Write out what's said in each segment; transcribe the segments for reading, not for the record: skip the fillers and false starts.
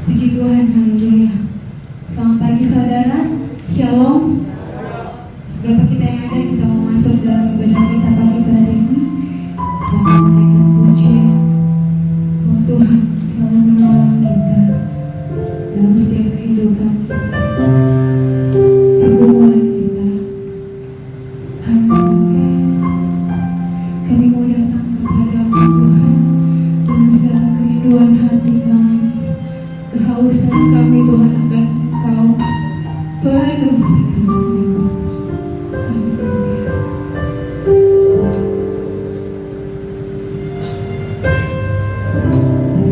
Puji Tuhan, haleluya. Selamat pagi saudara, shalom. Seberapa kita yang ada, kita mau masuk dalam ibadah kita pagi hari ini. Kita mau menaikkan pujian. Oh Tuhan selalu menolong kita dalam setiap kehidupan kita, pergumulan kita. Haleluya Yesus. Kami mau datang kepadamu Tuhan dengan segala kerinduan hati kami, kehausan kami Tuhan akan Engkau, penuhi kami. Haleluya.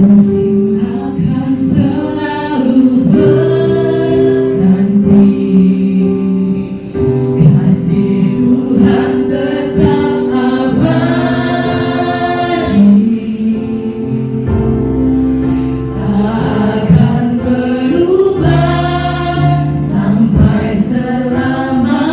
Musim akan selalu berganti, kasih Tuhan tetap abadi, tak akan berubah sampai selamanya.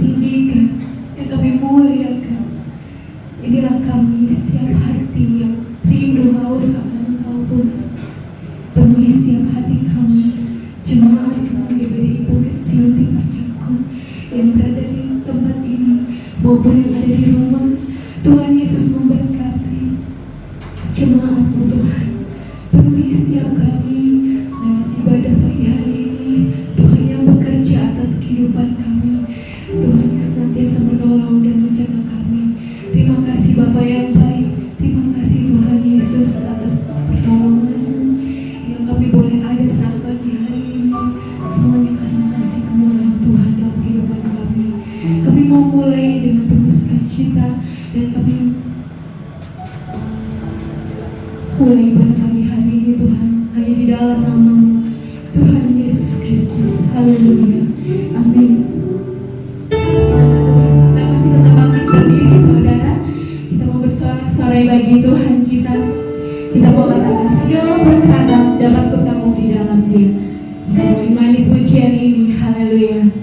tinggikan, yang kami muliakan. Inilah kami setiap hati yang rindu haus akan Engkau Tuhan. Penuhi setiap hati kami, jemaat yang diberi Bukit Sion Timur Cakung yang berada di tempat ini maupun yang ada di rumah. Tuhan Yesus memberkati jemaat-Mu Tuhan. Penuhi setiap kami lewat ibadah pagi hari ini. Tuhan yang bekerja atas kehidupan kami. Tuhan yang senantiasa menolong dan menjaga kami. Terima kasih Bapa yang baik. Terima kasih Tuhan Yesus atas pertolongan-Mu yang kami boleh ada saat pagi hari ini. Semuanya karena kasih kemuliaan Tuhan dalam kehidupan kami. Kami mau mulai dengan penuh sukacita dan kami mulai pada pagi hari ini Tuhan hanya di dalam nama-Mu Tuhan Yesus Kristus. Haleluya. Amin. Kita masih tetap bangkit berdiri saudara. Kita mau bersorak-sorai bagi Tuhan kita. Kita mau katakan segala perkara dapat kutamu di dalam Dia. Kita mau imani pujian ini. Haleluya.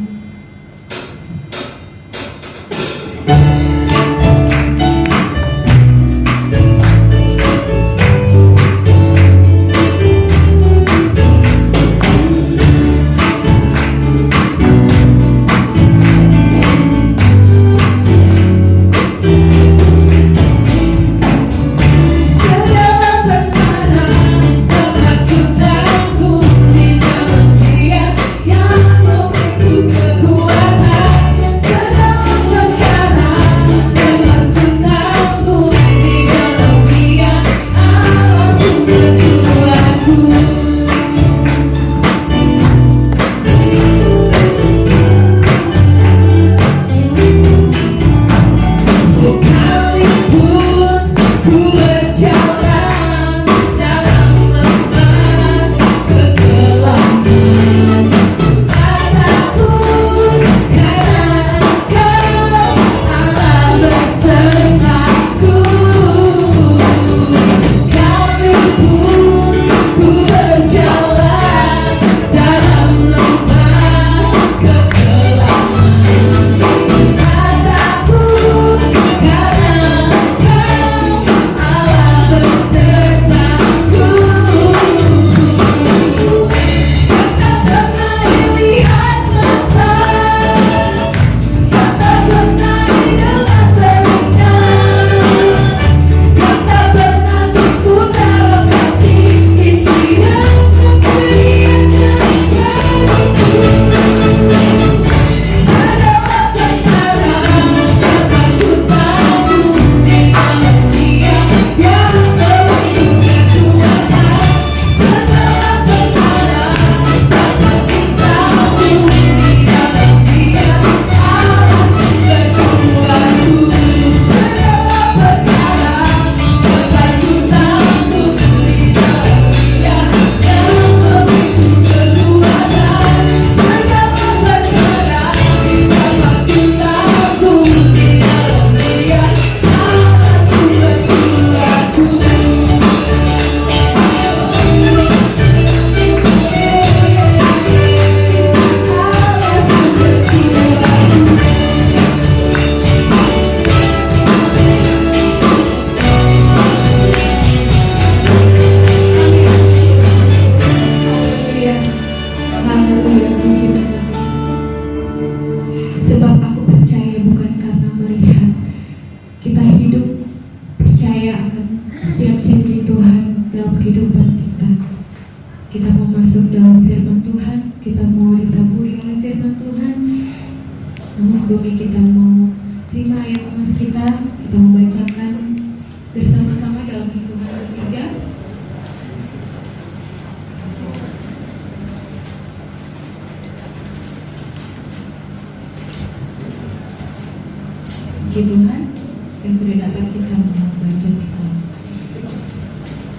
Puji Tuhan, jika sudah dapat kita membaca bersama.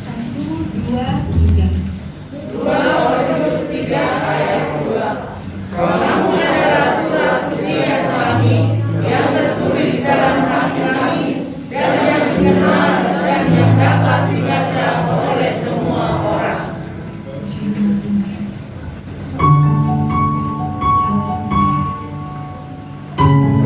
1, 2, 3. 2 Korintus 3 ayat 2. Kamu adalah surat pujian kami yang tertulis dalam hati kami dan yang dikenal dan yang dapat dibaca oleh semua orang. Haleluya.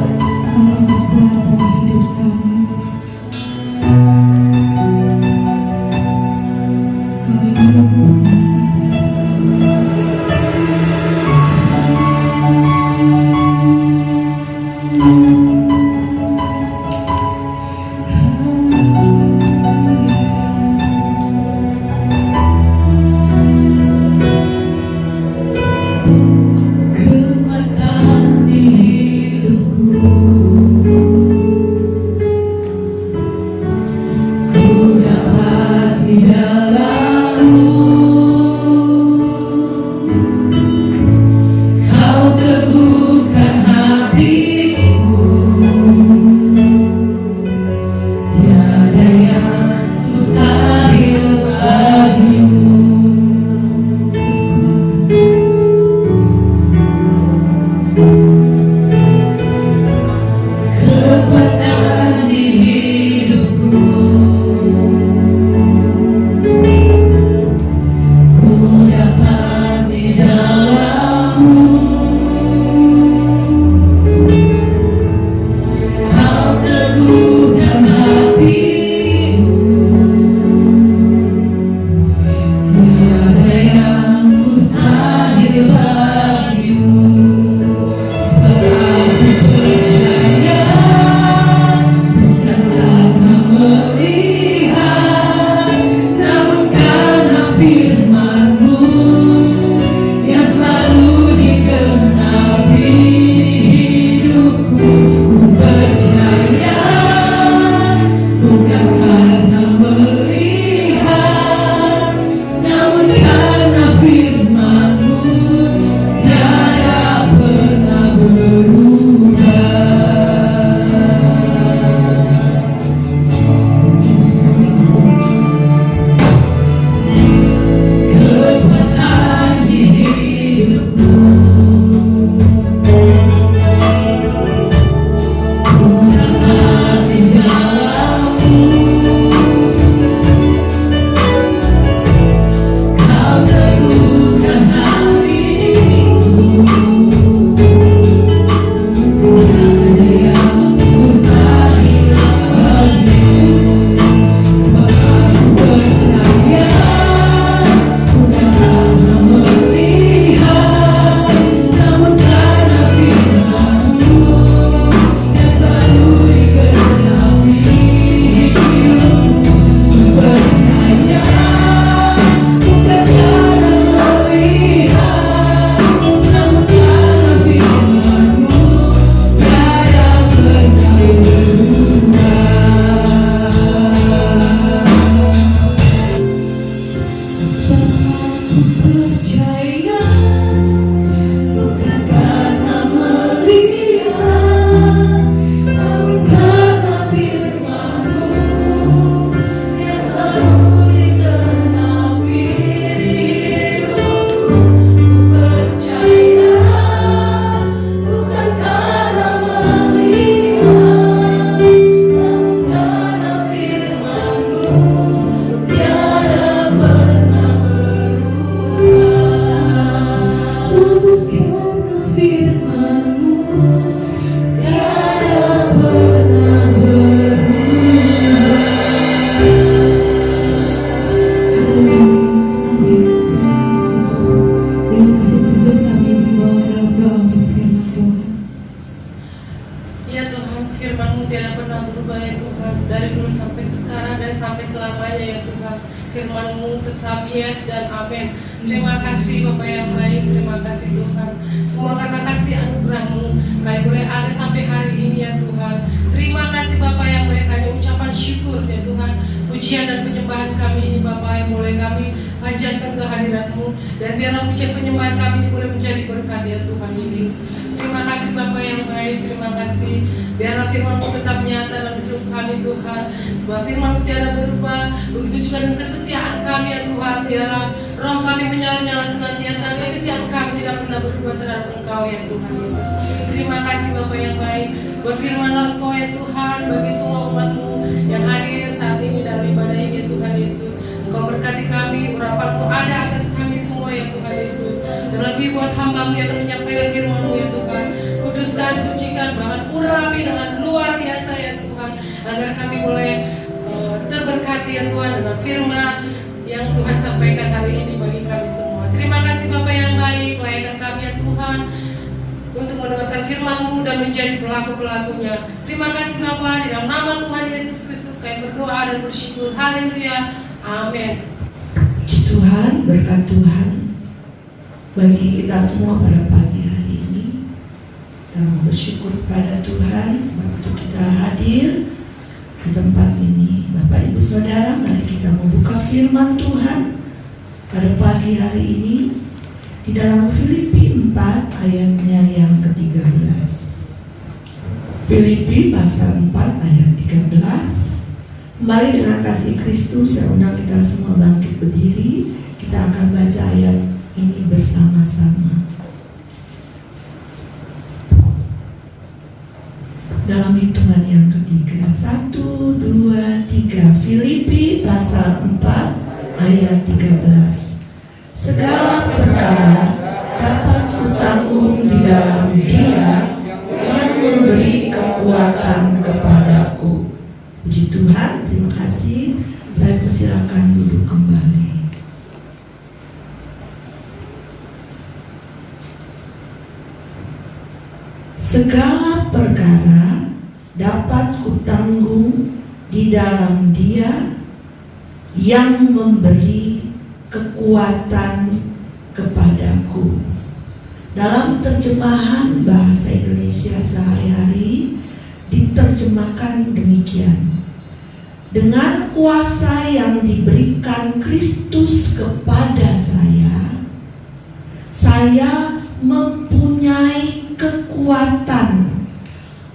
Firman-Mu tetap yes dan amin. Terima kasih Bapak yang baik, terima kasih Tuhan. Semua karena kasih anugerah-Mu kami boleh ada sampai hari ini ya Tuhan. Terima kasih Bapak yang baik, hanya ucapan syukur ya Tuhan. Pujian dan penyembahan kami ini Bapak yang boleh kami panjatkan kehadirat-Mu, dan biarlah pujian penyembahan kami ini boleh menjadi berkat ya Tuhan Yesus. Terima kasih Bapak yang baik, terima kasih. Biarlah firman-Mu tetap nyata dalam hidup kami Tuhan. Sebab firman-Mu tiada berubah, begitu juga dengan kesetiaan kami ya Tuhan. Biarlah roh kami menyala-nyala senantiasa, kesetiaan kami tidak pernah berubah terhadap Engkau ya Tuhan Yesus. Terima kasih Bapak yang baik. Berfirmanlah Engkau ya Tuhan bagi semua umat-Mu yang hadir saat ini dalam ibadah ini ya Tuhan Yesus. Engkau berkati kami, urapan-Mu ada atas kami semua ya Tuhan Yesus. Terlebih buat hamba-Mu yang akan menyampaikan firman-Mu ya Tuhan. Kuduskan, sucikan, bahkan urapi dengan luar biasa ya Tuhan, agar kami boleh terberkati ya Tuhan dengan firman yang Tuhan sampaikan hari ini bagi kami semua. Terima kasih Bapak yang baik, layakkan kami ya Tuhan untuk mendengarkan firman-Mu dan menjadi pelaku-pelakunya. Terima kasih Bapa, di dalam nama Tuhan Yesus Kristus kami berdoa dan bersyukur. Haleluya. Amin. Puji Tuhan, berkat Tuhan bagi kita semua pada pagi hari ini. Kita mau bersyukur kepada Tuhan sebab itu kita hadir di tempat ini. Bapak Ibu Saudara, mari kita membuka firman Tuhan pada pagi hari ini di dalam Filipi 4 ayatnya yang ke-13. Filipi pasal 4 ayat 13. Kembali dengan kasih Kristus, saya undang kita semua bangkit berdiri. Kita akan baca ayat ini bersama-sama. Dalam hitungan yang ketiga, 1, 2, 3. Filipi pasal 4 ayat 13. Segala perkara dapat kutanggung di dalam Dia yang memberi kekuatan kepadaku. Puji Tuhan, terima kasih. Saya persilakan duduk kembali. Segala perkara dapat kutanggung di dalam Dia yang memberi kekuatan kepadaku. Dalam terjemahan bahasa Indonesia sehari-hari diterjemahkan demikian: dengan kuasa yang diberikan Kristus kepada saya mempunyai kekuatan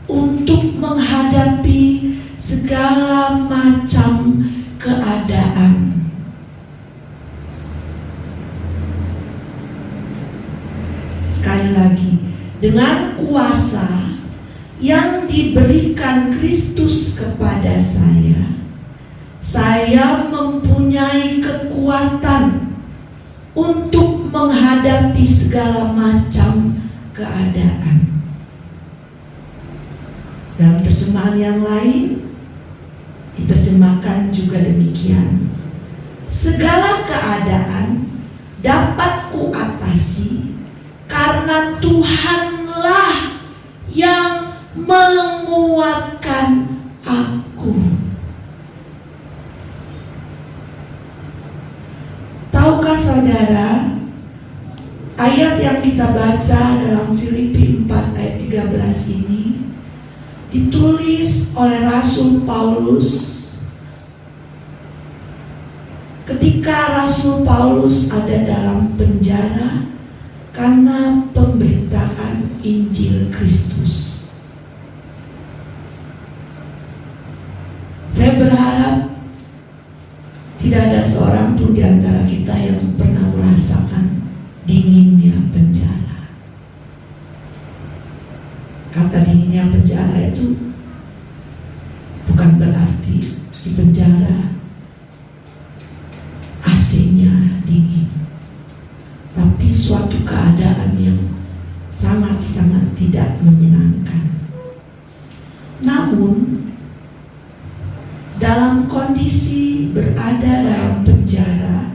untuk menghadapi segala macam keadaan. Sekali lagi, dengan kuasa yang diberikan Kristus kepada saya mempunyai kekuatan untuk menghadapi segala macam keadaan. Dalam terjemahan yang lain diterjemahkan juga demikian: segala keadaan dapat kuatasi karena Tuhanlah yang menguatkan aku. Tahukah saudara, ayat yang kita baca dalam Filipi 4 ayat 13 ini ditulis oleh Rasul Paulus ketika Rasul Paulus ada dalam penjara karena pemberitaan Injil Kristus. Saya berharap tidak ada seorang pun di antara kita yang pernah merasakan dinginnya penjara. Kata dinginnya penjara itu bukan berarti di penjara AC-nya dingin, tapi suatu keadaan yang sangat-sangat tidak menyenangkan. Namun dalam kondisi berada dalam penjara,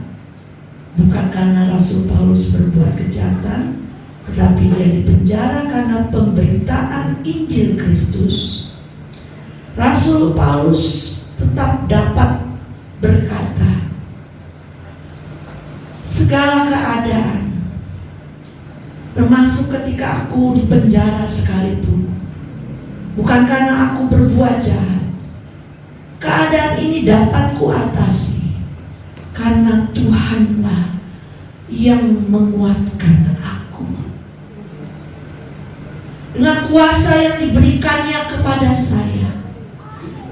bukan karena Rasul Paulus berbuat kejahatan, tetapi dia dipenjara karena pemberitaan Injil Kristus. Rasul Paulus tetap dapat berkata, segala keadaan, termasuk ketika aku dipenjara sekalipun, bukan karena aku berbuat jahat, keadaan ini dapat kuatasi karena Tuhanlah yang menguatkan aku. Dengan kuasa yang diberikannya kepada saya,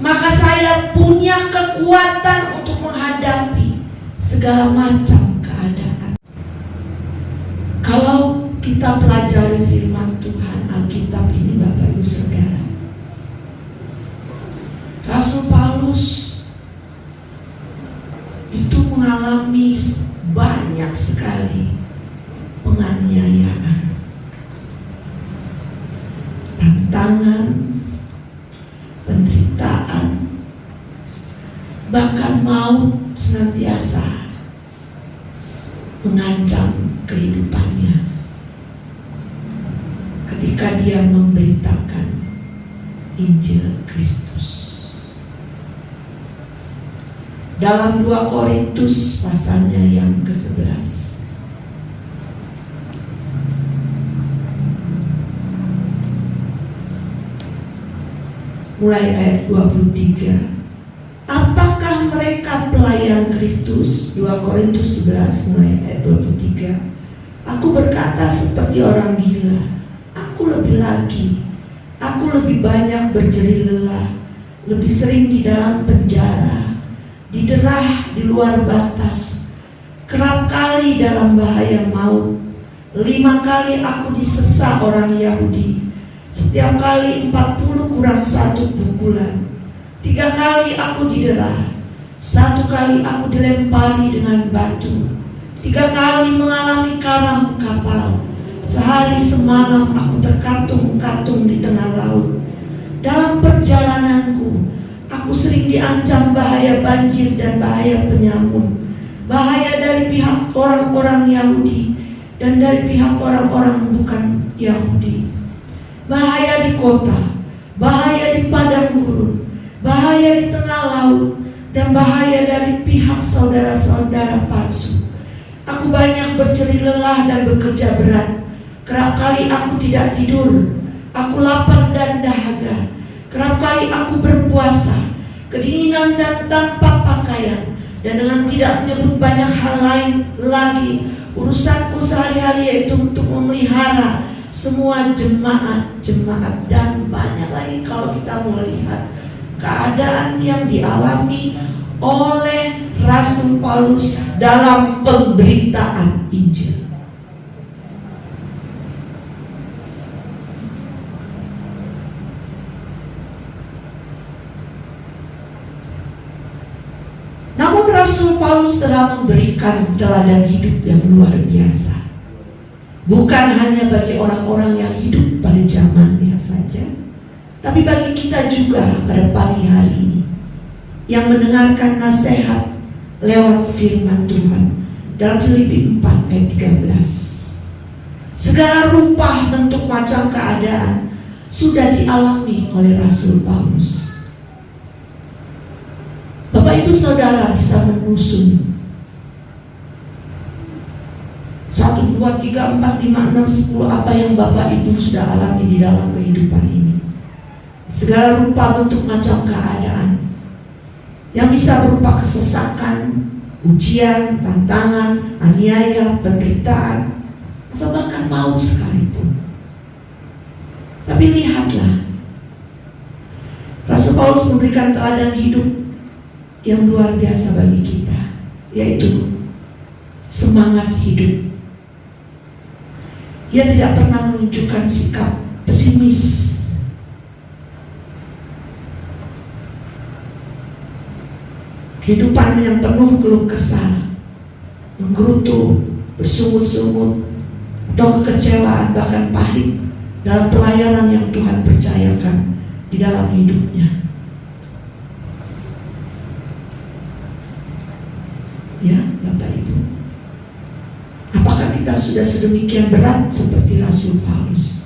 maka saya punya kekuatan untuk menghadapi segala macam keadaan. Kalau kita pelajari firman Tuhan Alkitab ini, Bapak Ibu Saudara, Rasul Paulus itu mengalami banyak sekali penganiayaan, tantangan, penderitaan, bahkan maut senantiasa mengancam kehidupannya. Ketika dia memberitakan Injil Kristus. Dalam 2 Korintus pasalnya yang ke-11, mulai ayat 23. Apakah mereka pelayan Kristus? 2 Korintus 11 mulai ayat 23. Aku berkata seperti orang gila, aku lebih lagi, aku lebih banyak berjerih lelah, lebih sering di dalam penjara, diderah di luar batas, kerap kali dalam bahaya maut. 5 kali aku disesat orang Yahudi, setiap kali 40 kurang 1 pukulan. 3 kali aku diderah, 1 kali aku dilempari dengan batu, 3 kali mengalami karam kapal, sehari semalam aku terkatung-katung di tengah laut. Dalam perjalananku, aku sering diancam bahaya banjir dan bahaya penyamun, bahaya dari pihak orang-orang Yahudi dan dari pihak orang-orang bukan Yahudi, bahaya di kota, bahaya di padang gurun, bahaya di tengah laut, dan bahaya dari pihak saudara-saudara palsu. Aku banyak berjerih lelah dan bekerja berat. Kerap kali aku tidak tidur. Aku lapar dan dahaga. Kerap kali aku berpuasa, kedinginan dan tanpa pakaian. Dan dengan tidak menyebut banyak hal lain lagi, urusanku sehari-hari yaitu untuk memelihara semua jemaat dan banyak lagi. Kalau kita melihat keadaan yang dialami oleh Rasul Paulus dalam pemberitaan Injil. Namun Rasul Paulus telah memberikan teladan hidup yang luar biasa, bukan hanya bagi orang-orang yang hidup pada zamannya saja, tapi bagi kita juga pada pagi hari ini yang mendengarkan nasihat lewat firman Tuhan dalam Filipi 4 ayat 13. Segala rupa bentuk macam keadaan sudah dialami oleh Rasul Paulus. Bapak Ibu Saudara bisa menyusun 1, 2, 3, 4, 5, 6, 10 apa yang Bapak Ibu sudah alami di dalam kehidupan ini. Segala rupa bentuk macam keadaan yang bisa berupa kesesakan, ujian, tantangan, aniaya, penderitaan, atau bahkan maut sekalipun. Tapi lihatlah, Rasul Paulus memberikan teladan hidup yang luar biasa bagi kita, yaitu semangat hidup. Ia tidak pernah menunjukkan sikap pesimis. Kehidupan yang penuh keluh kesah, menggerutu, bersungut-sungut, atau kekecewaan bahkan pahit dalam pelayanan yang Tuhan percayakan di dalam hidupnya. Ya, Bapak Ibu, apakah kita sudah sedemikian berat seperti Rasul Paulus?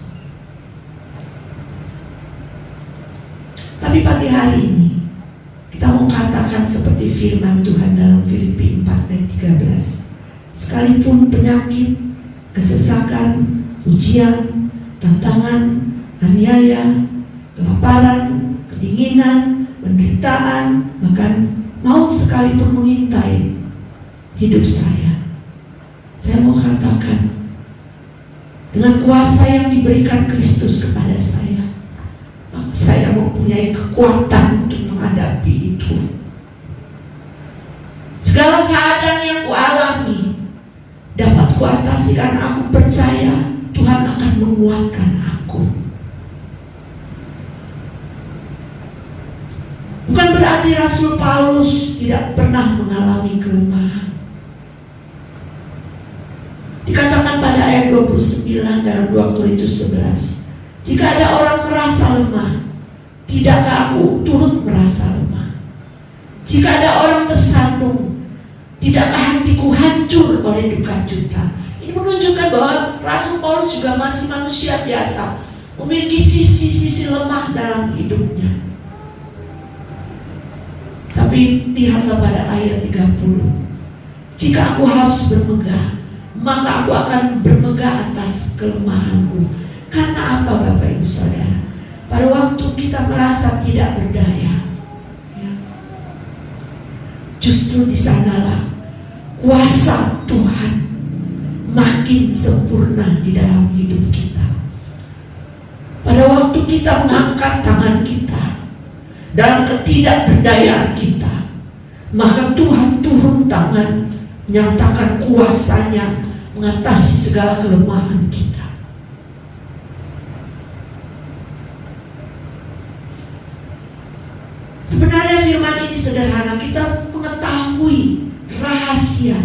Tapi pagi hari ini kita mau katakan seperti firman Tuhan dalam Filipi 4 ayat 13. Sekalipun penyakit, kesesakan, ujian, tantangan, aniaya, kelaparan, kedinginan, penderitaan, bahkan maut sekalipun mengintai hidup saya mau katakan, dengan kuasa yang diberikan Kristus kepada saya, maka saya mempunyai kekuatan untuk menghadapi itu. Segala keadaan yang kualami dapat kuatasi karena aku percaya Tuhan akan menguatkan aku. Bukan berarti Rasul Paulus tidak pernah mengalami kelemahan. Dikatakan pada ayat 29 dalam 2 Korintus 11, jika ada orang merasa lemah, tidakkah aku turut merasa lemah? Jika ada orang tersandung, tidakkah hatiku hancur oleh duka cita? Ini menunjukkan bahwa Rasul Paulus juga masih manusia biasa, memiliki sisi-sisi lemah dalam hidupnya. Tapi lihatlah pada ayat 30. Jika aku harus bermegah, maka aku akan bermegah atas kelemahanku. Karena apa Bapak Ibu Saudara? Pada waktu kita merasa tidak berdaya, ya, justru di sanalah kuasa Tuhan makin sempurna di dalam hidup kita. Pada waktu kita mengangkat tangan kita dalam ketidakberdayaan kita, maka Tuhan turun tangan menyatakan kuasanya mengatasi segala kelemahan kita. Sebenarnya firman ini sederhana. Kita mengetahui rahasia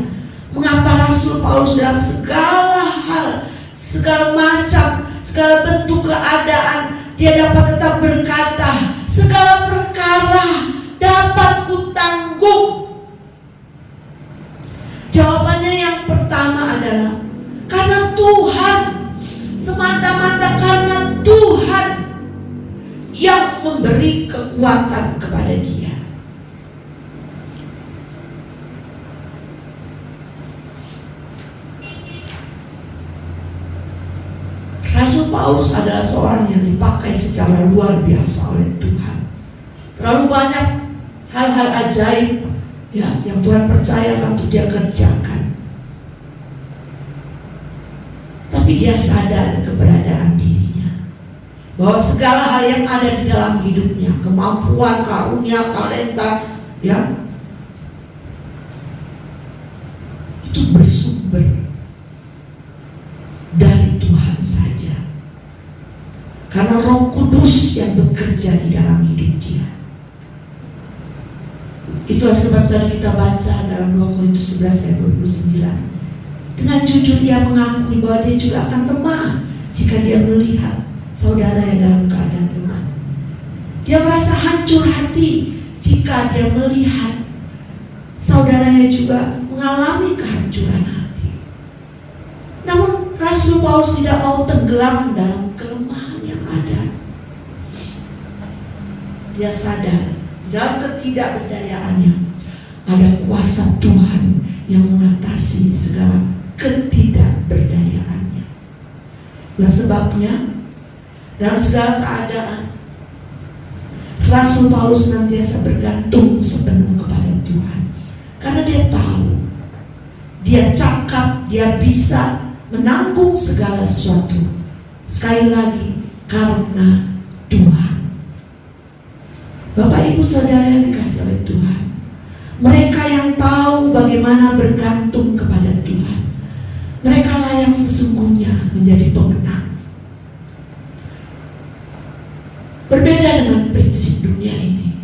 mengapa Rasul Paulus dalam segala hal, segala macam, segala bentuk keadaan, dia dapat tetap berkata, segala perkara dapat kutanggung. Jawabannya yang pertama adalah karena Tuhan, semata-mata karena Tuhan yang memberi kekuatan kepada dia. Rasul Paulus adalah seorang yang dipakai secara luar biasa oleh Tuhan. Terlalu banyak hal-hal ajaib ya, yang Tuhan percayakan untuk dia kerjakan. Tapi dia sadar keberadaan dirinya, bahwa segala hal yang ada di dalam hidupnya, kemampuan, karunia, talenta, ya, itu bersumber dari Tuhan saja. Karena Roh Kudus yang bekerja di dalam hidup dia. Itulah sebab tadi kita baca dalam 2 Korintus 11 ayat 29. Dengan jujur dia mengakui bahwa dia juga akan lemah jika dia melihat saudaranya dalam keadaan lemah. Dia merasa hancur hati jika dia melihat saudaranya juga mengalami kehancuran hati. Namun Rasul Paulus tidak mau tenggelam dalam kelemahan yang ada. Dia sadar dalam ketidakberdayaannya ada kuasa Tuhan yang mengatasi segala ketidakberdayaannya. Nah sebabnya dalam segala keadaan Rasul Paulus senantiasa bergantung sepenuh kepada Tuhan. Karena dia tahu, dia cakap, dia bisa menanggung segala sesuatu. Sekali lagi, karena Tuhan. Bapak Ibu Saudara yang dikasih oleh Tuhan, mereka yang tahu bagaimana bergantung kepada Tuhan, mereka lah yang sesungguhnya menjadi pemenang. Berbeda dengan prinsip dunia ini.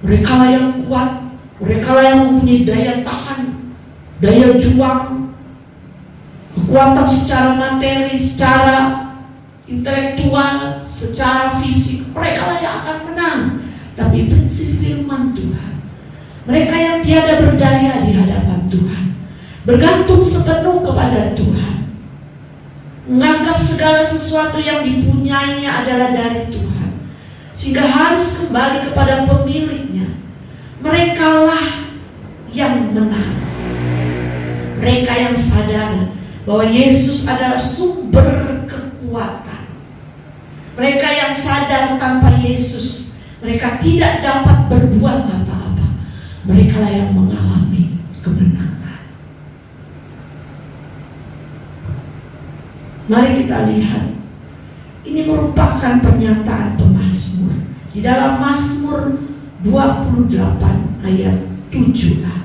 Mereka lah yang kuat, mereka lah yang mempunyai daya tahan, daya juang, kekuatan secara materi, secara intelektual, secara fisik. Mereka lah yang akan menang. Tapi prinsip firman Tuhan, mereka yang tiada berdaya di hadapan Tuhan, bergantung sepenuh kepada Tuhan, menganggap segala sesuatu yang dipunyainya adalah dari Tuhan, sehingga harus kembali kepada pemiliknya. Merekalah yang menang. Mereka yang sadar bahwa Yesus adalah sumber kekuatan. Mereka yang sadar tanpa Yesus mereka tidak dapat berbuat apa-apa. Mereka lah yang mengalami kemenangan. Mari kita lihat. Ini merupakan pernyataan pemazmur. Di dalam Mazmur 28 ayat 7a.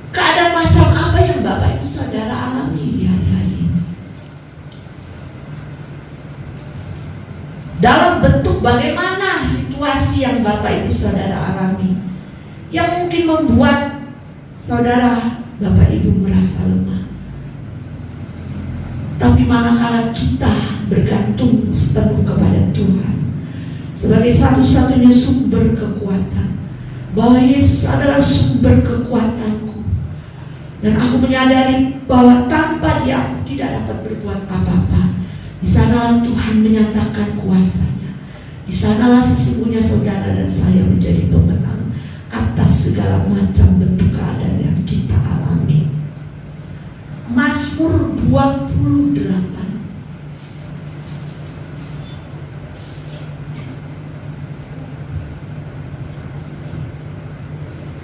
Keadaan macam apa yang Bapak Ibu Saudara alami di hari-hari ini? Dalam bentuk bagaimana situasi yang Bapak Ibu Saudara alami, yang mungkin membuat saudara Bapak Ibu merasa lemah. Tapi manakala kita bergantung sepenuh kepada Tuhan sebagai satu-satunya sumber kekuatan, bahwa Yesus adalah sumber kekuatanku, dan aku menyadari bahwa tanpa Dia aku tidak dapat berbuat apa-apa. Di sanalah Tuhan menyatakan kuasa-Nya. Di sanalah sesungguhnya saudara dan saya menjadi pemenang atas segala macam bentuk keadaan yang kita alami. Mazmur 28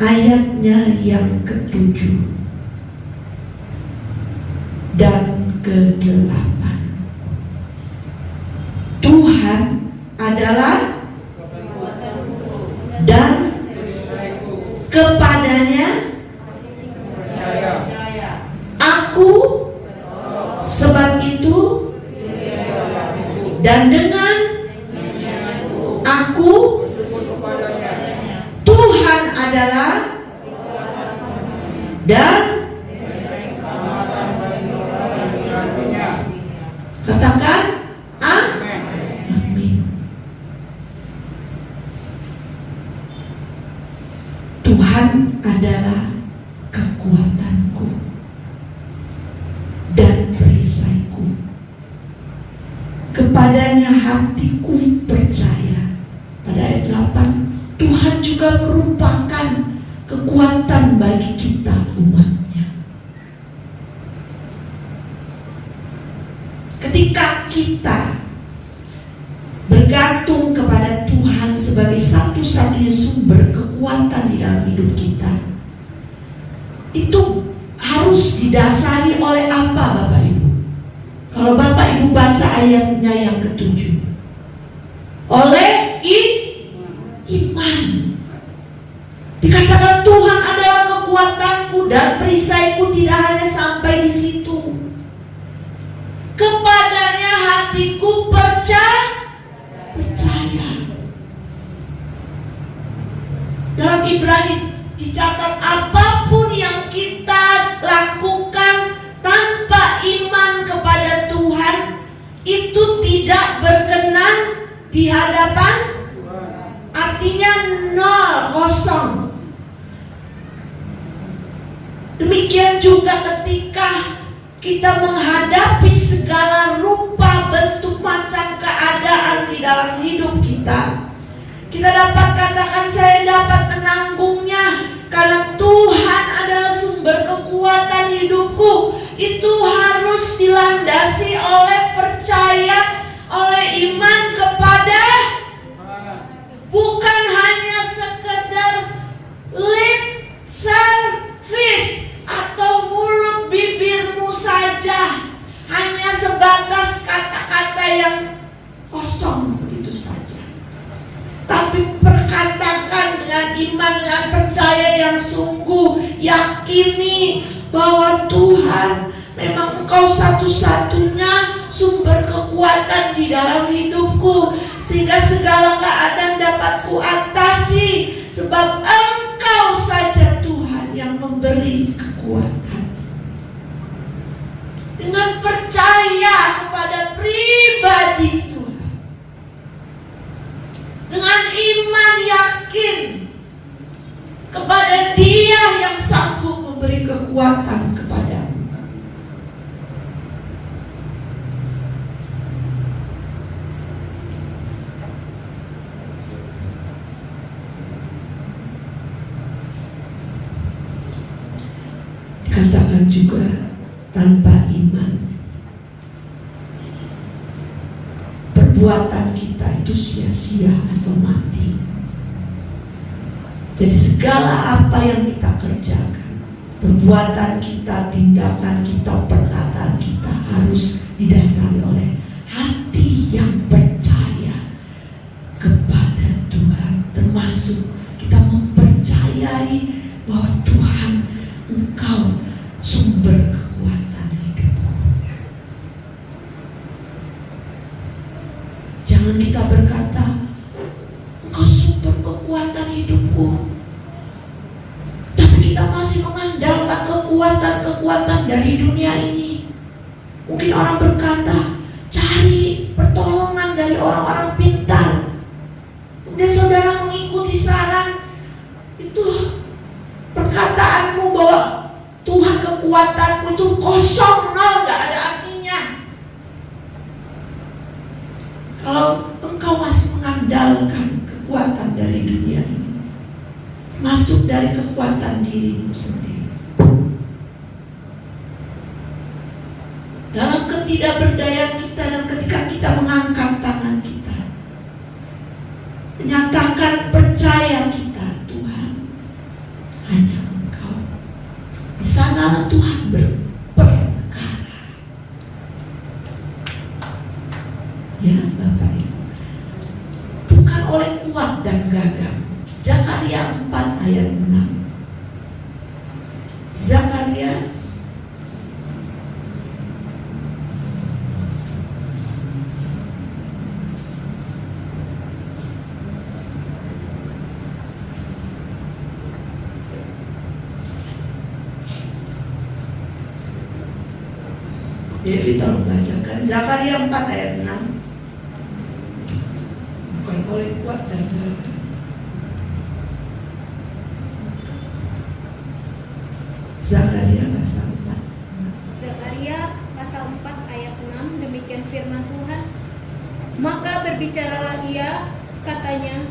ayatnya yang ke-7 dan ke-8. Tuhan adalah dan kepadanya aku, sebab itu dan dengan aku. Tuhan adalah dan katakan amin. Tuhan adalah kekuatanku dan perisaiku. Kepadanya hatiku percaya. Pada ayat 8, Tuhan juga merupakan kekuatan bagi kita umat-Nya. Ketika kita bergantung kepada Tuhan sebagai satu-satunya sumber kekuatan di dalam hidup kita, itu harus didasari oleh apa, Bapak Ibu? Kalau Bapak Ibu baca ayatnya yang ke-7, oleh iman. Dikatakan Tuhan adalah kekuatanku dan perisaiku. Tidak hanya sampai di situ, kepadanya hatiku percaya. Dalam Ibrani dicatat, apapun yang kita lakukan tanpa iman kepada Tuhan itu tidak berkenan di hadapan. Artinya nol, kosong. Demikian juga ketika kita menghadapi segala rupa bentuk macam keadaan di dalam hidup kita, kita dapat katakan saya dapat menanggungnya karena Tuhan adalah sumber kekuatan hidupku. Itu harus dilandasi oleh percaya, oleh iman kepada, bukan hanya sekedar lip service atau mulut bibirmu saja, hanya sebatas kata-kata yang kosong begitu saja. Tapi perkatakan dengan iman dan percaya yang sungguh, yakini bahwa Tuhan memang Engkau satu-satunya sumber kekuatan di dalam hidupku, sehingga segala keadaan dapat kuatasi, sebab Engkau saja Tuhan yang memberi kekuatan. Dengan percaya kepada pribadi Tuhan, dengan iman yakin kepada Dia yang sanggup memberi kekuatan kepadamu. Dikatakan juga tanpa iman perbuatan kita itu sia-sia atau mati. Jadi segala apa yang kita kerjakan, perbuatan kita, tindakan kita, perkataan kita harus didasari oleh hati yang percaya kepada Tuhan. Termasuk kita mempercayai bahwa Tuhan, Engkau sumber kekuatan hidupku. Jangan kita berkata, Engkau sumber kekuatan hidupku, tapi kita masih mengandalkan kekuatan-kekuatan dari dunia ini. Mungkin orang berkata, cari pertolongan dari orang-orang pintar. Kemudian saudara mengikuti saran itu, perkataanmu bahwa Tuhan kekuatanku itu kosong, nol, gak ada mengandalkan kekuatan dari dunia ini, masuk dari kekuatan dirimu sendiri. Dalam ketidakberdayaan kita dan ketika kita mengangkat tangan kita, menyatakan percaya kita, Tuhan, hanya Engkau. Di sanalah Tuhan berperkara. Ya Bapak Ibu, bukan oleh kuat dan gagah. Zakaria 4 ayat 6. Zakaria Devi tolong bacakan Zakaria 4 ayat 6. Bukan oleh kuat dan gagah. Zakaria pasal 4. Zakaria pasal 4 ayat 6, demikian firman Tuhan. Maka berbicaralah ia, katanya,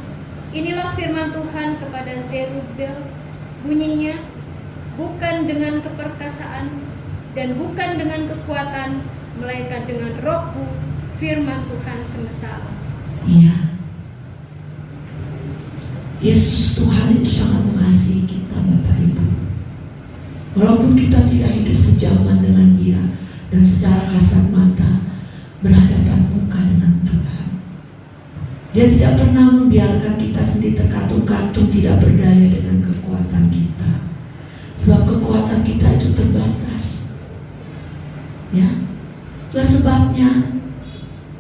inilah firman Tuhan kepada Zerubabel, bunyinya, bukan dengan keperkasaan dan bukan dengan kekuatan, melainkan dengan rohku, firman Tuhan semesta alam. Iya. Yesus Tuhan itu sangat mengasihi kita, Bapak Ibu. Walaupun kita tidak hidup sejaman dengan Dia dan secara kasat mata berhadapan muka dengan Tuhan, Dia tidak pernah membiarkan kita sendiri terkatung-katung tidak berdaya dengan kekuatan kita. Sebab kekuatan kita itu terbatas. Ya, itulah sebabnya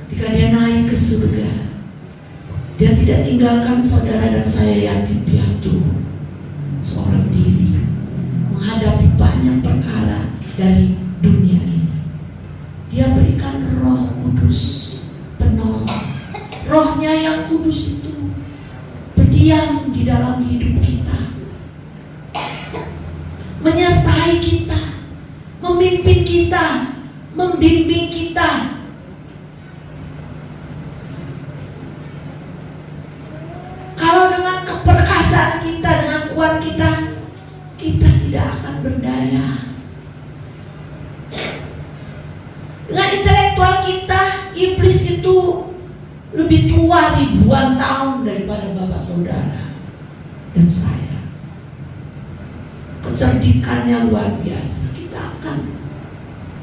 ketika Dia naik ke surga, Dia tidak tinggalkan saudara dan saya yatim piatu seorang diri menghadapi banyak perkara dari dunia ini. Dia berikan Roh Kudus penuh. Rohnya yang kudus itu berdiam di dalam hidup kita, menyertai kita, memimpin kita, membimbing kita. Kalau dengan keperkasaan kita, dengan kuat kita, kita tidak akan berdaya. Dengan intelektual kita, iblis itu lebih tua ribuan tahun daripada bapak saudara dan saya. Kecerdikannya luar biasa. Kita akan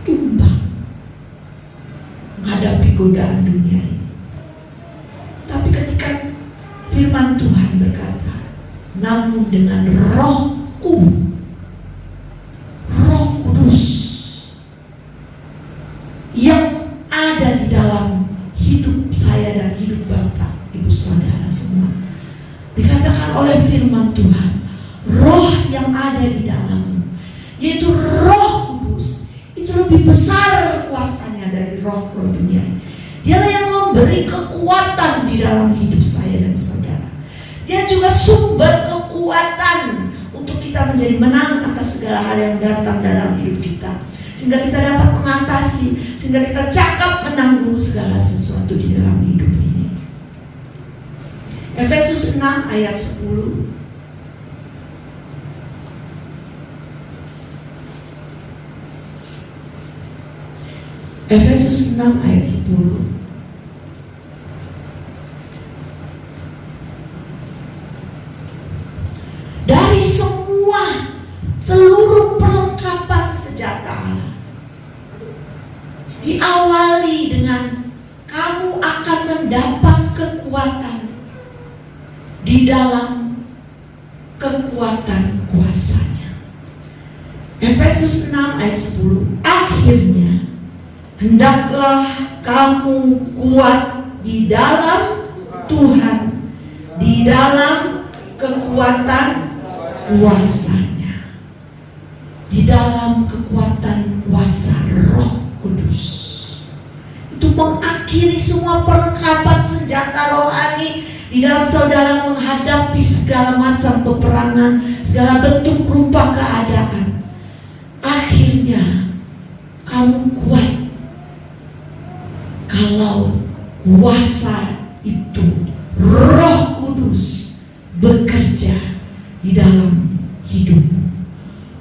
tumbang menghadapi godaan dunia ini. Tapi ketika firman Tuhan berkata, namun dengan rohku, Roh Kudus yang ada di dalam hidup saya dan hidup Bapak, Ibu Saudara semua, dikatakan oleh firman Tuhan, roh yang ada di dalammu, yaitu Roh Kudus, itu lebih besar kuasanya dari roh-roh dunia. Dialah yang memberi kekuatan di dalam hidup saya dan saudara. Dia juga sumber kekuatan untuk kita menjadi menang atas segala hal yang datang dalam hidup kita, sehingga kita dapat mengatasi, sehingga kita cakap menanggung segala sesuatu di dalam hidup ini. Efesus 6 ayat 10. Efesus 6 ayat 10. Dari seluruh perlengkapan senjata Allah, diawali dengan kamu akan mendapat kekuatan di dalam kekuatan kuasanya. Efesus 6 ayat 10. Akhirnya hendaklah kamu kuat di dalam Tuhan, di dalam kekuatan kuasanya, di dalam kekuatan kuasa Roh Kudus. Itu mengakhiri semua perlengkapan senjata rohani di dalam saudara menghadapi segala macam peperangan, segala bentuk rupa keadaan. Akhirnya kamu kuat kalau kuasa itu, Roh Kudus bekerja di dalam hidupmu.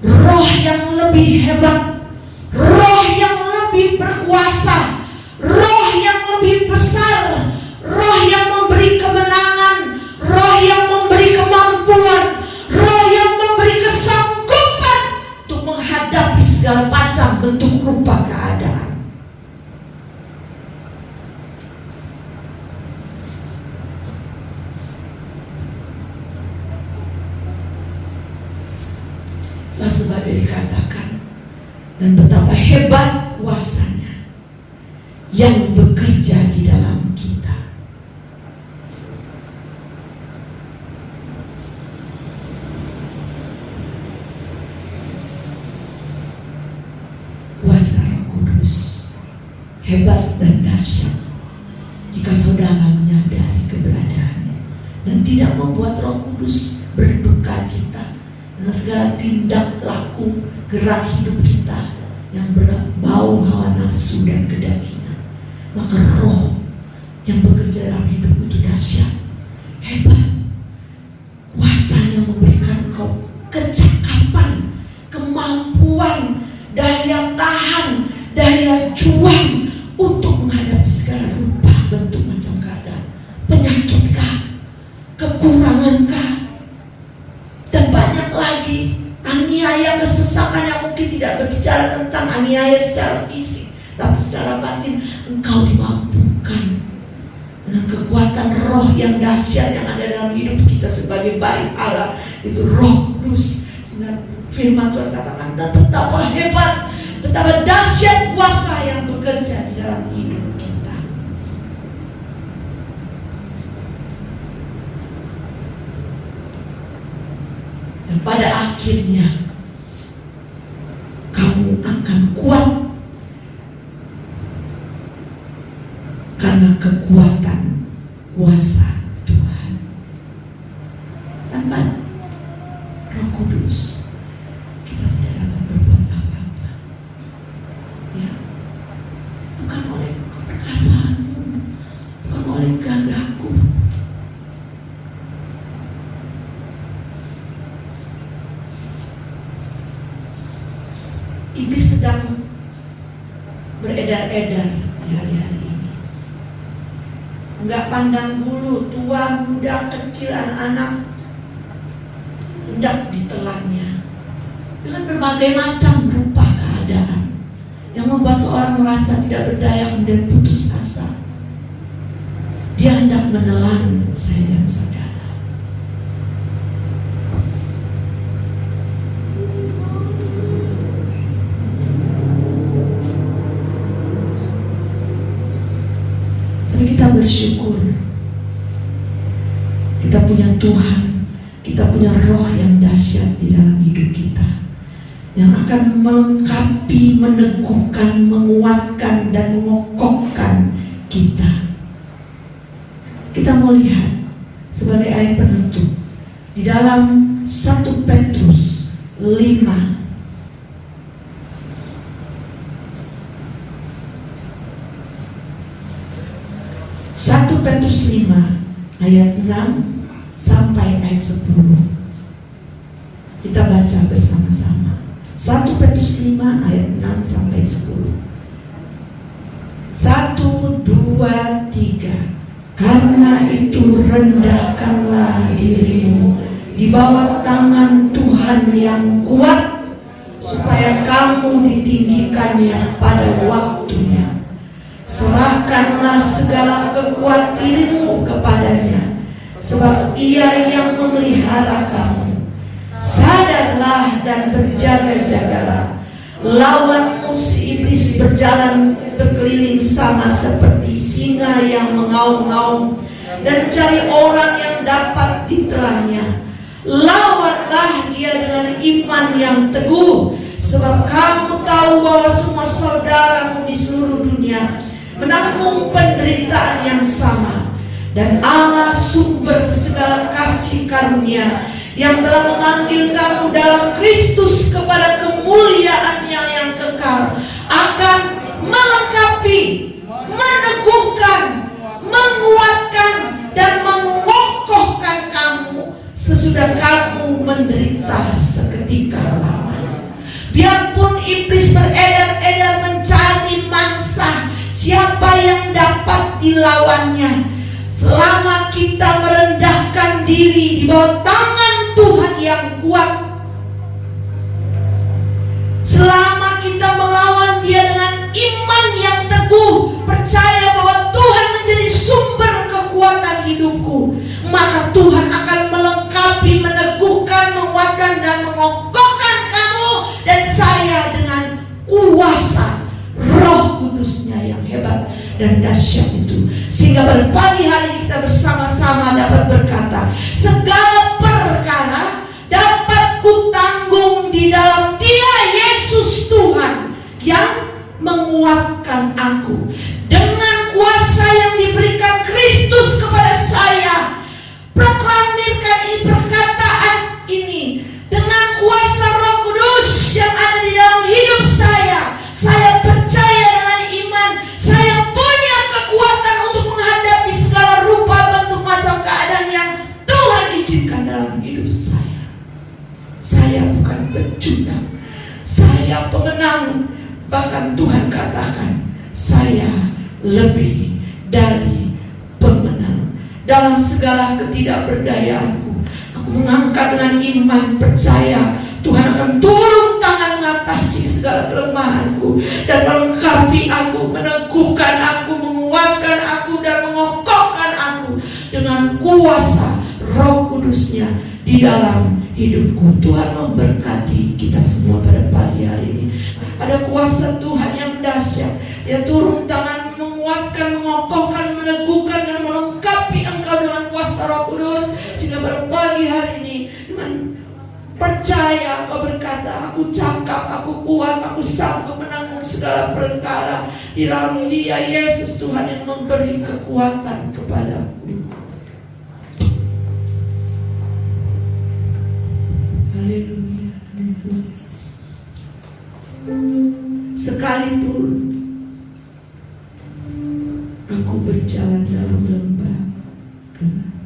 Roh yang lebih hebat, roh yang lebih berkuasa, roh yang lebih besar, roh yang memberi kemenangan, roh yang memberi kemampuan, roh yang memberi kesanggupan untuk menghadapi segala macam bentuk rupa keadaan. Itulah sebabnya dikatakan, dan betapa hebat kuasanya yang bekerja di dalam kita. Kuasa Roh Kudus hebat dan dahsyat jika saudara menyadari keberadaannya dan tidak membuat Roh Kudus berduka cita dengan segala tindak laku gerak hidup kita yang berbau hawa nafsu dan kedagingan. Maka roh yang bekerja dalam hidup itu dahsyat, hebat. Kuasanya memberikan kau kecakapan, kemampuan, daya tahan, daya juang untuk menghadapi segala rupa bentuk macam keadaan. Penyakitkah, kekurangankah, dan banyak lagi aniaya, kesesakan yang mungkin tidak berbicara tentang aniaya secara fisik, tapi secara batin engkau dimampukan dengan kekuatan roh yang dahsyat yang ada dalam hidup kita sebagai bayi Allah, itu Roh Kudus. Sehingga firman Tuhan katakan, dan betapa hebat, betapa dahsyat kuasa yang bekerja di dalam hidup kita. Dan pada akhirnya kamu akan kuat karena kekuatan kuasa Tuhan. Tanpa Roh Kudus kita tidak dapat berbuat apa-apa. Ya, bukan oleh keperkasaanmu, bukan oleh gagahku. Iblis sedang beredar-edar di hari-hari ini. Enggak pandang bulu, tua, muda, kecil, anak-anak, hendak ditelannya dengan berbagai macam rupa keadaan yang membuat seorang merasa tidak berdaya dan putus asa. Dia hendak menelan saya dan saudara. Kita bersyukur kita punya Tuhan, kita punya roh yang dahsyat di dalam hidup kita yang akan melengkapi, meneguhkan, menguatkan dan mengokohkan kita. Kita mau lihat sebagai ayat penutup di dalam 1 Petrus 5 1 Petrus 5 ayat 6 sampai ayat 10. Kita baca bersama-sama. 1 Petrus 5 ayat 6 sampai 10. 1, 2, 3. Karena itu rendahkanlah dirimu di bawah tangan Tuhan yang kuat, supaya kamu ditinggikannya pada waktunya. Serahkanlah segala kekhawatiranmu kepadanya, sebab Ia yang memelihara kamu. Sadarlah dan berjaga-jagalah. Lawan musuh iblis berjalan berkeliling sama seperti singa yang mengaum-ngaum dan mencari orang yang dapat ditelannya. Lawanlah dia dengan iman yang teguh, sebab kamu tahu bahwa semua saudaramu di seluruh dunia menanggung penderitaan yang sama. Dan Allah sumber segala kasih karunia yang telah memanggil kamu dalam Kristus kepada kemuliaan yang kekal, akan melengkapi, meneguhkan, menguatkan dan menguatkan kita merendahkan diri di bawah tangan Tuhan yang kuat, selama kita melawan Dia dengan iman yang teguh, percaya bahwa Tuhan menjadi sumber kekuatan hidupku, maka Tuhan akan melengkapi, meneguhkan, menguatkan, dan mengokohkan kamu dan saya dengan kuasa Roh Kudus-Nya yang hebat dan dahsyat itu. Sehingga pada pagi hari ini kita bersama-sama dapat berkata, segala perkara dapat kutanggung di dalam Dia, Yesus Tuhan, yang menguatkan aku. Dengan kuasa yang diberikan Kristus kepada saya, proklamirkan ini, perkataan ini, dengan kuasa Roh Kudus yang ada di dalam hidup saya percaya dengan iman, saya punya kekuatan untuk menghadapi segala rupa bentuk macam keadaan yang Tuhan izinkan dalam hidup saya. Saya bukan pecundang, saya pemenang. Bahkan Tuhan katakan, saya lebih dari pemenang. Dalam segala ketidakberdayaanku, aku mengangkat dengan iman, percaya Tuhan akan turun tangan mengatasi segala kelemahanku dan melengkapi aku, meneguhkan aku, menguatkan aku, dan mengokohkan aku dengan kuasa Roh Kudus-Nya di dalam hidupku. Tuhan memberkati kita semua pada pagi hari ini. Ada kuasa Tuhan yang dahsyat. Dia turun tangan menguatkan, mengokohkan, meneguhkan, dan melengkapi engkau dengan kuasa Roh Kudus. Sehingga pada pagi hari ini dengan percaya kau berkata, aku cakap, aku kuat, aku sanggup menanggung segala perkara di dalam Dia, Yesus Tuhan, yang memberi kekuatan kepadaku. Haleluya. Sekalipun aku berjalan dalam lembah gelap,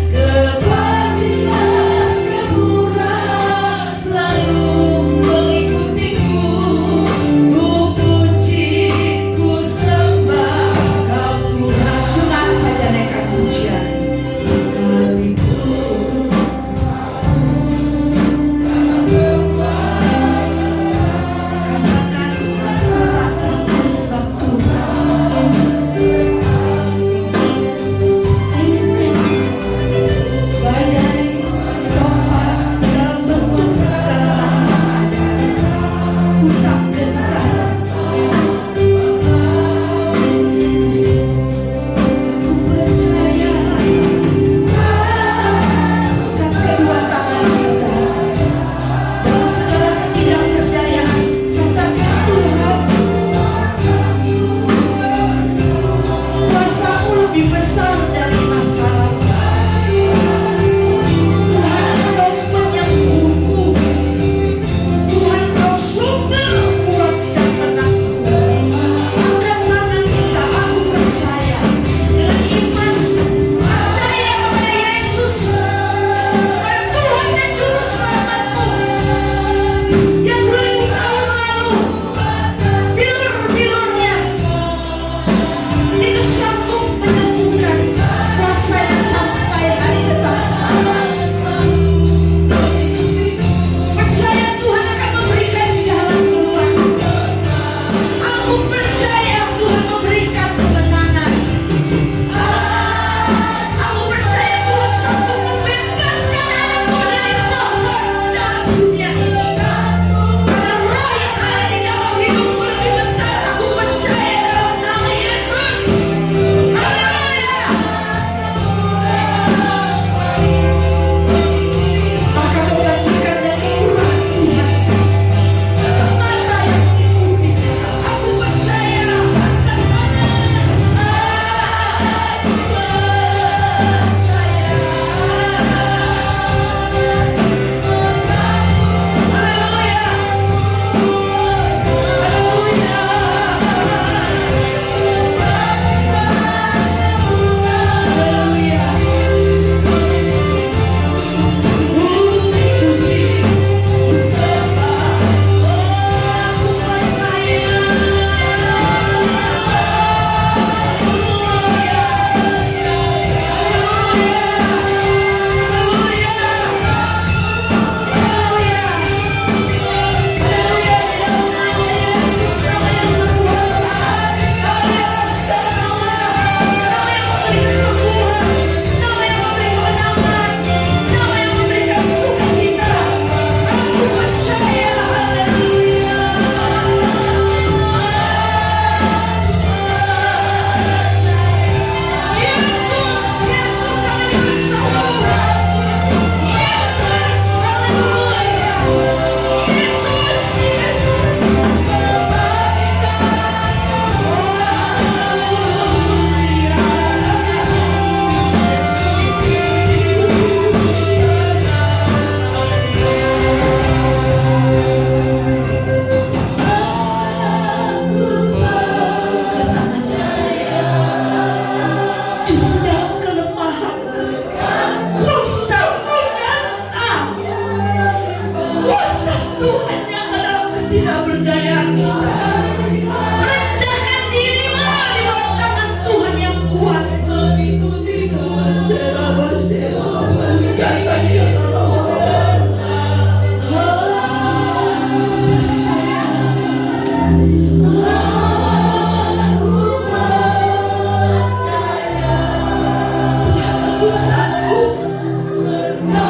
Kebajikan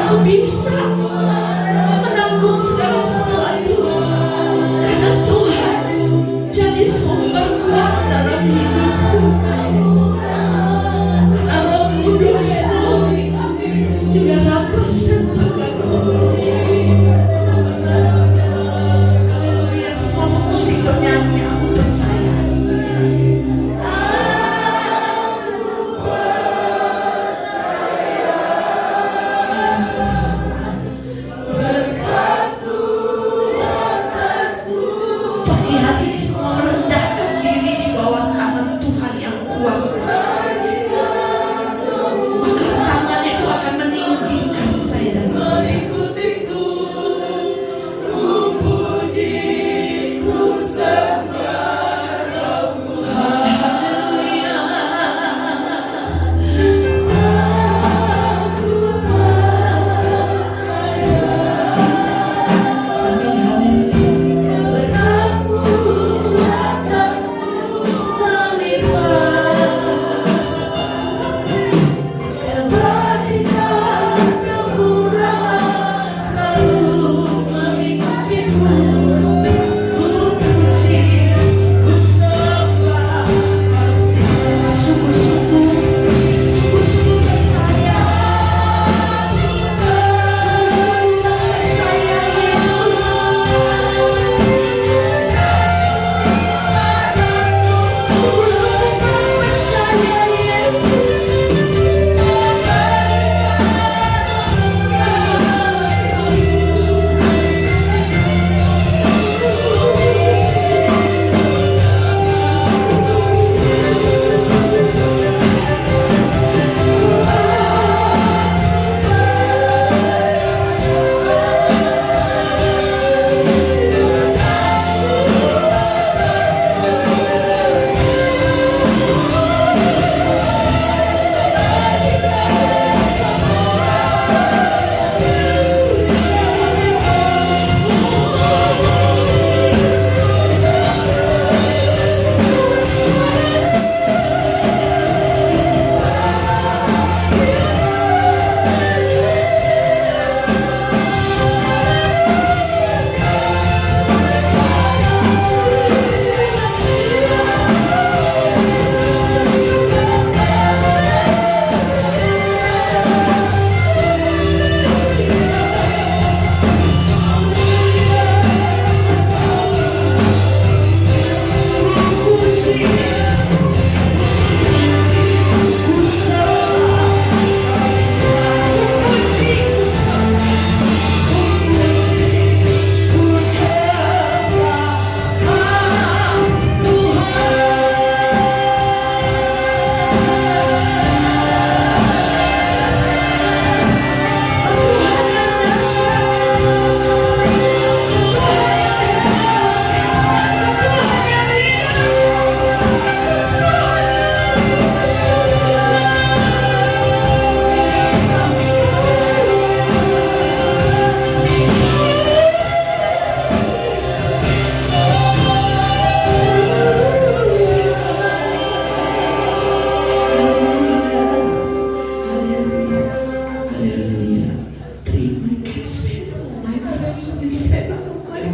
Aku bisa menanggung segala sesuatu karena Tuhan jadi sumber kuat dalam hidupku. Karena Roh Kudus-Mu dia rapas dan haleluya. Semua musik bernyanyi, aku percaya. Pagi hari ini semua merendahkan diri di bawah tangan Tuhan yang kuat. Maka tangan itu akan meninggikan saya dan saya.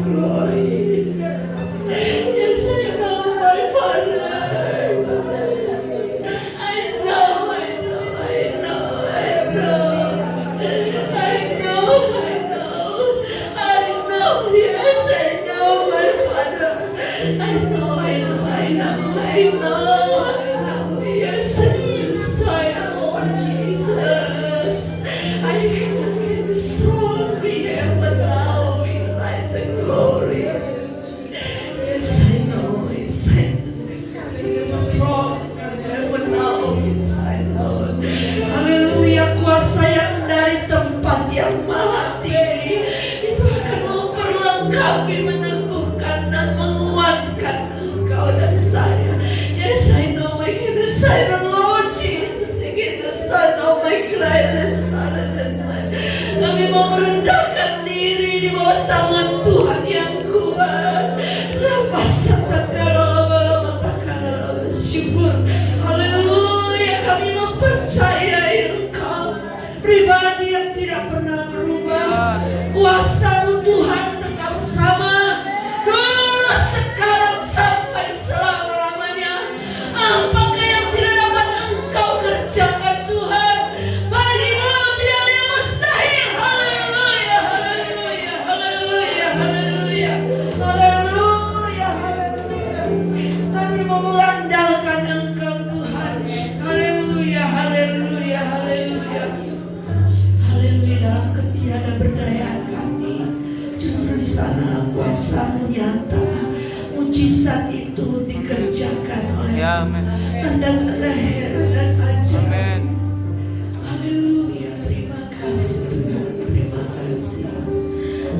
Glory. Kuasa-Mu Tuhan tetap sama, dulu, sekarang, sampai selama-lamanya. Apakah yang tidak dapat Engkau kerjakan Tuhan? Bagi-Mu tidak ada yang mustahil. Haleluya, haleluya, haleluya, haleluya, haleluya, haleluya. Kami mau mengandalkan Engkau Tuhan. Haleluya, haleluya, haleluya. Haleluya, dalam ketiadaan berdayaan kami, justru di sana kuasa-Mu nyata. Mujizat itu dikerjakan oleh tanda-tanda heran dan ajaib. Haleluya, terima kasih Tuhan, terima kasih.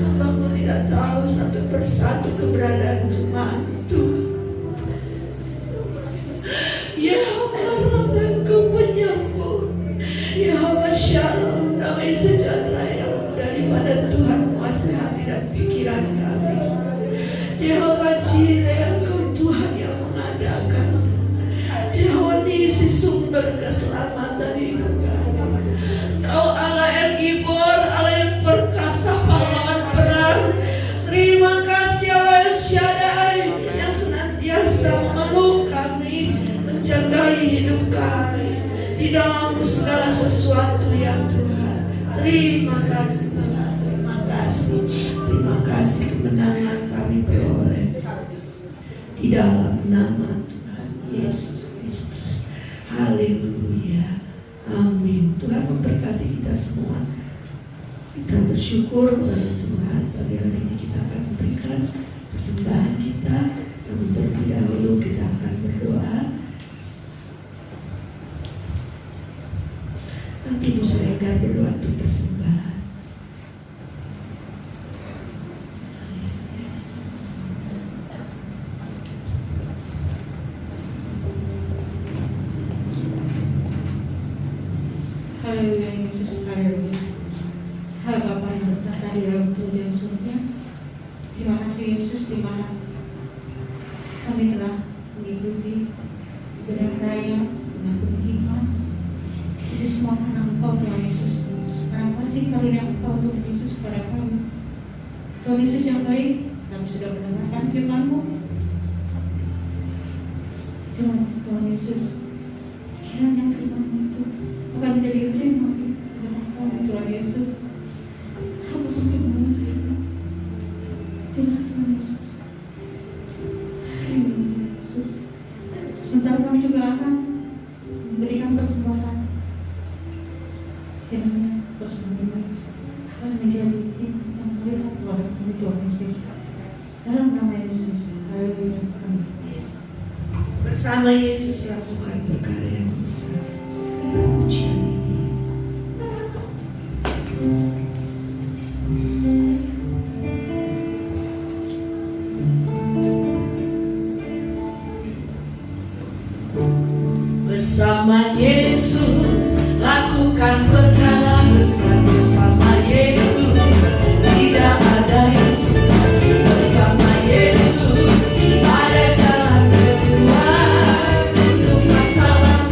Hamba-Mu tidak tahu satu persatu keberadaan jemaat Tuhan. Yahweh Rabbaku penyembuh, Yahweh Shalom, damai sejahtera yang daripada Tuhan menguasai hati dan pikiran kami. Jehovah Jireh, Engkau Tuhan yang mengadakan. Jehovah Nisi, sumber keselamatan hidup kami. Kau Allah El Gibor, Allah yang perkasa, pahlawan perang. Terima kasih Allah El Shaddai yang senantiasa memeluk kami, menjagai hidup kami. Di dalam segala sesuatu ya Tuhan. Terima kasih Tuhan, terima kasih. Terima kasih kemenangan kami peroleh di dalam nama Tuhan Yesus Kristus. Haleluya, amin. Tuhan memberkati kita semua. Kita bersyukur kepada Tuhan. Pagi hari ini kita akan memberikan persembahan kita. Namun terlebih dahulu kita akan berdoa. Nanti Bu Siregar berdoa untuk persembahan. Haleluya, Yesus, haleluya. Hal Bapa yang bertata di dalam kerajaan surga. Terima kasih Yesus, terima kasih. Kami telah mengikuti ibadah raya dengan penuh hikmat. Itu semua karena Engkau Tuhan Yesus. Karena kasih karunia Engkau Tuhan Yesus kepada kami. Tuhan Yesus yang baik, kami sudah mendengarkan firman-Mu. Tuhan Yesus, kiranya firman-Mu itu akan menjadi rema kepada kami, Tuhan Yesus. Hapus untuk mengerti. Tuhan Yesus. Yesus. Sementara kami juga akan memberikan persembahan. Kiranya persembahan ini akan menjadi yang melihat kepada kami, Tuhan Yesus. Dalam nama Yesus. Haleluya. Amin. Bersama Yesus lakukan perkara yang besar. Pujian ini. Bersama Yesus lakukan perkara besar. Bersama Yesus tidak ada yang sulit. Bersama Yesus ada jalan keluar untuk masalah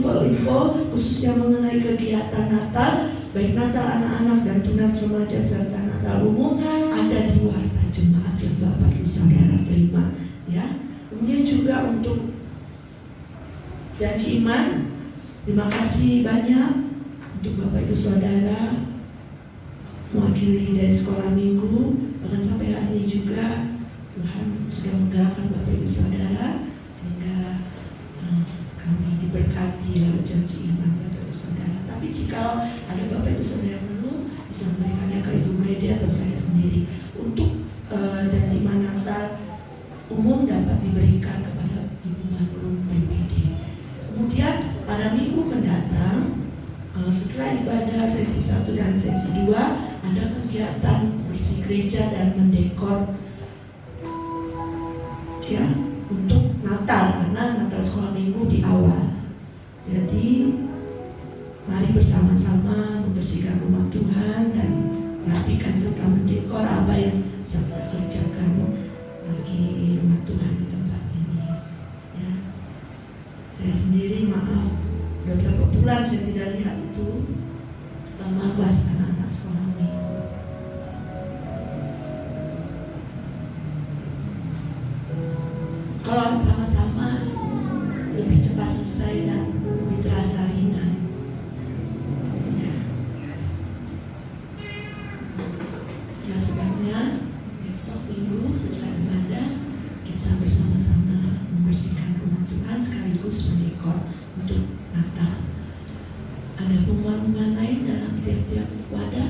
info-info khususnya mengenai kegiatan Natal, baik Natal anak-anak dan tunas remaja serta Natal umum, ada di warta jemaat yang Bapak Ibu Saudara terima, ya. Kemudian juga untuk janji iman, terima kasih banyak untuk Bapak Ibu Saudara mewakili dari sekolah minggu, bahkan sampai hari ini juga Tuhan sudah menggerakkan Bapak Ibu Saudara sehingga kami diberkati lewat janji iman Bapak Ibu Saudara. Tapi jika ada Bapak Ibu Saudara yang belum, bisa memberikannya ke Ibu Medi atau saya sendiri. Untuk janji iman Natal umum dapat diberikan kepada Ibu Manurung PPD. Kemudian pada minggu mendatang, setelah ibadah sesi 1 dan sesi 2, ada kegiatan bersih gereja dan mendekor, ya, untuk Natal, karena Natal sekolah minggu di awal. Jadi mari bersama-sama membersihkan rumah Tuhan dan merapikan serta mendekor apa yang bisa kita kerjakan bagi rumah Tuhan di tempat ini, ya. Saya sendiri maaf, udah berapa bulan saya tidak lihat itu tambah kelas anak-anak sekolah minggu. Kalau sama-sama lebih cepat selesai dan lebih terasa ringan, ya. Nah, sebabnya besok minggu setelah ibadah kita bersama-sama membersihkan rumah Tuhan sekaligus mendekor untuk Natal. Ada pengumuman lain dalam tiap-tiap wadah,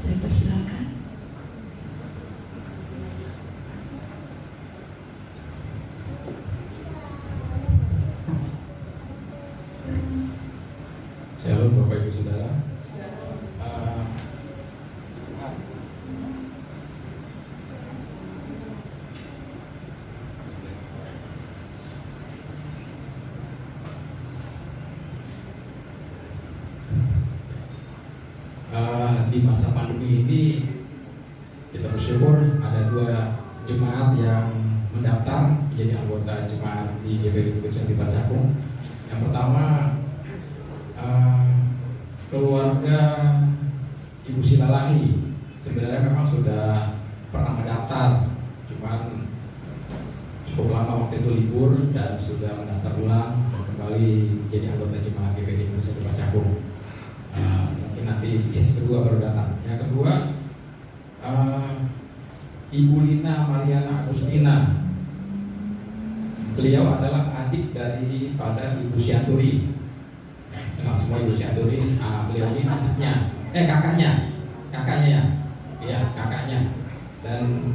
saya persilakan. Shalom Bapak Ibu Saudara. Di masa pandemi ini kita bersyukur ada 2 jemaat yang mendaftar menjadi anggota jemaat di GBI Bukit Tinggi Cakung. Yang pertama, keluarga Ibu Silalahi. Sebenarnya memang sudah pernah mendaftar, cuman cukup lama waktu itu libur dan sudah mendaftar ulang dan kembali jadi anggota jemaat GBI Bukit Tinggi Cakung. Mungkin nanti sesi kedua baru datang. Yang kedua, Ibu Lina Mariana Agustina. Beliau adalah adik daripada Ibu Sianturi. Kenal semua Ibu Sianturi. Beliau ini anaknya, kakaknya ya, kakaknya. Dan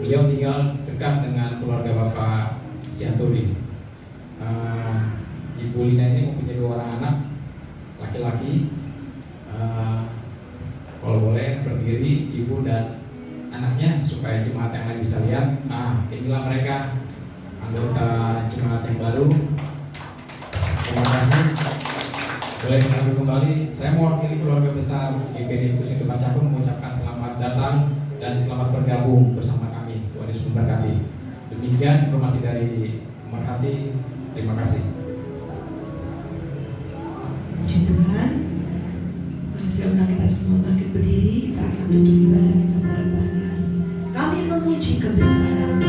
beliau tinggal dekat dengan keluarga Bapak Sianturi. Ibu Lina ini mempunyai 2 orang anak laki-laki. Kalau boleh berdiri ibu dan anaknya supaya jemaat yang lain bisa lihat. Inilah mereka anggota jemaat yang baru. Terima kasih. Boleh selalu kembali. Saya mewakili keluarga besar GBI Bukit Tinggi Cakung mengucapkan selamat datang dan selamat bergabung bersama kami. Tuhan Yesus memberkati. Demikian informasi dari Merhati. Terima kasih. Puji Tuhan. Saya undang kita semua bangkit berdiri. Kita akan tutup ibadah kita pada pagi hari ini. Kami memuji kebesaran-Mu.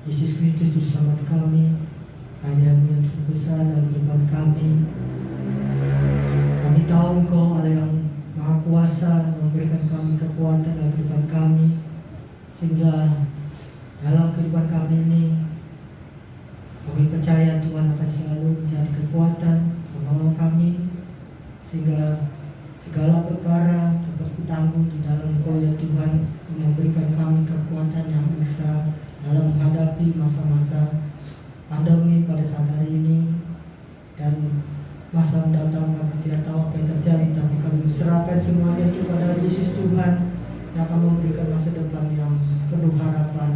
Yesus Kristus Juru Selamat kami, karya-Mu yang terbesar dalam kehidupan kami. Kami tahu Engkau Allah yang Maha Kuasa memberikan kami kekuatan dalam kehidupan kami, sehingga dalam kehidupan kami ini kami percaya Tuhan akan selalu menjadi kekuatan penolong kami, sehingga segala perkara dapat kutanggung di dalam Engkau ya Tuhan, yang memberikan kami kekuatan yang ekstra dalam menghadapi masa-masa pandemi pada saat hari ini dan masa mendatang. Kami tidak tahu apa yang terjadi, tapi kami serahkan semuanya itu pada Yesus Tuhan yang akan memberikan masa depan yang penuh harapan.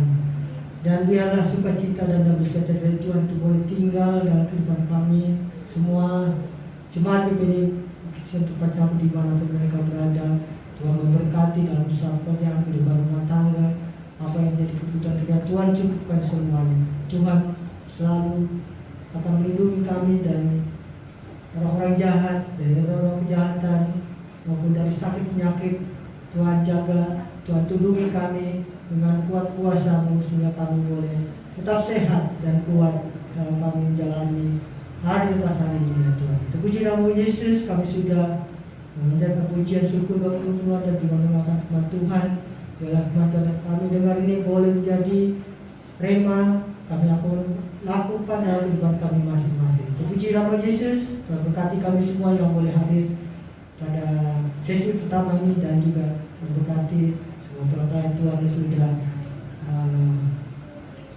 Dan biarlah sukacita dan damai sejahtera dari Tuhan itu boleh tinggal dalam kehidupan kami semua jemaat GPD tempat campur di mana mereka berada. Tuhan memberkati dalam usaha pekerjaan, kehidupan rumah tangga, apa yang menjadi kebutuhan kita Tuhan cukupkan semuanya. Tuhan selalu akan melindungi kami dari orang-orang jahat, dari orang-orang kejahatan maupun dari sakit penyakit. Tuhan jaga, Tuhan tudungi kami dengan kuat kuasa-Mu sehingga kami boleh tetap sehat dan kuat dalam kami menjalani hari lepas hari ini ya Tuhan. Terpuji nama Yesus, kami sudah menjalankan pujian syukur bagi Tuhan dan juga mendengarkan firman Tuhan. Biarlah firman Tuhan kami dengar ini boleh menjadi rema kami akan lakukan dalam kehidupan kami masing-masing. Terpuji nama Yesus, Tuhan berkati kami semua yang boleh hadir pada sesi pertama ini dan juga berkati semua pelayan Tuhan yang sudah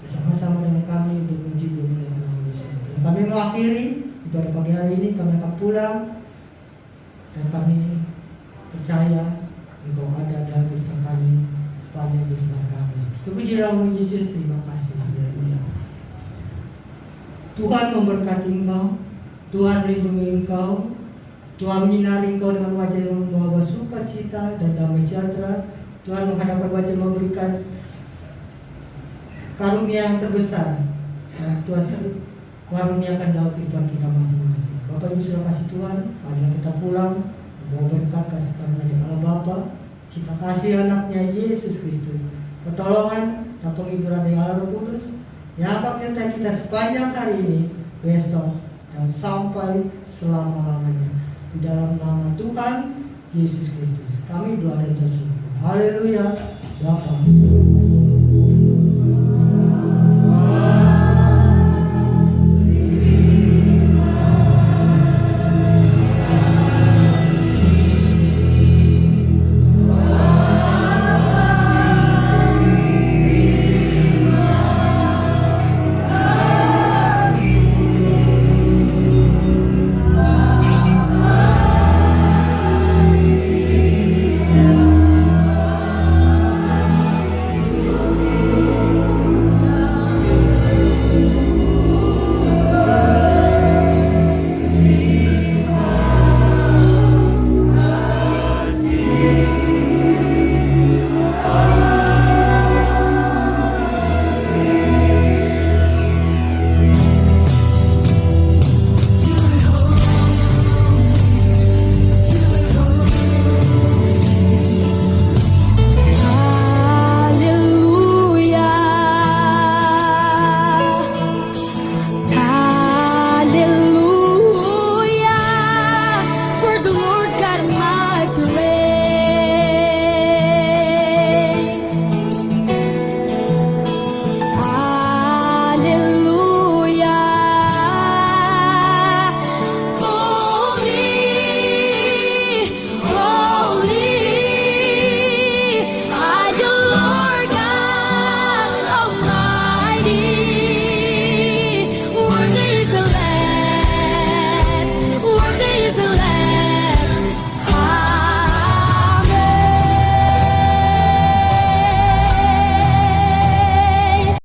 bersama-sama dengan kami untuk memuji nama Yesus. Dan kami mengakhiri pada pagi hari ini, kami akan pulang dan kami percaya Engkau ada dalam kehidupan kami sepanjang kehidupan kami. Terpuji nama Yesus, terima kasih. Haleluya. Tuhan memberkati engkau, Tuhan melindungi engkau, Tuhan menyinari engkau dengan wajah yang membawa sukacita dan damai sejahtera. Tuhan menghadapkan wajah memberikan karunia yang terbesar. Nah, Tuhan karuniakan dalam kehidupan kita masing-masing. Bapak Ibu sudah kasih Tuhan, marilah kita pulang membawa berkat kasih karunia dari Allah Bapa, cinta kasih anaknya Yesus Kristus, pertolongan dan penghiburan dari Allah Roh Kudus yang akan menyertai kita sepanjang hari ini, besok, dan sampai selama-lamanya. Di dalam nama Tuhan Yesus Kristus kami doa dan bersyukur. Haleluya. Bapa.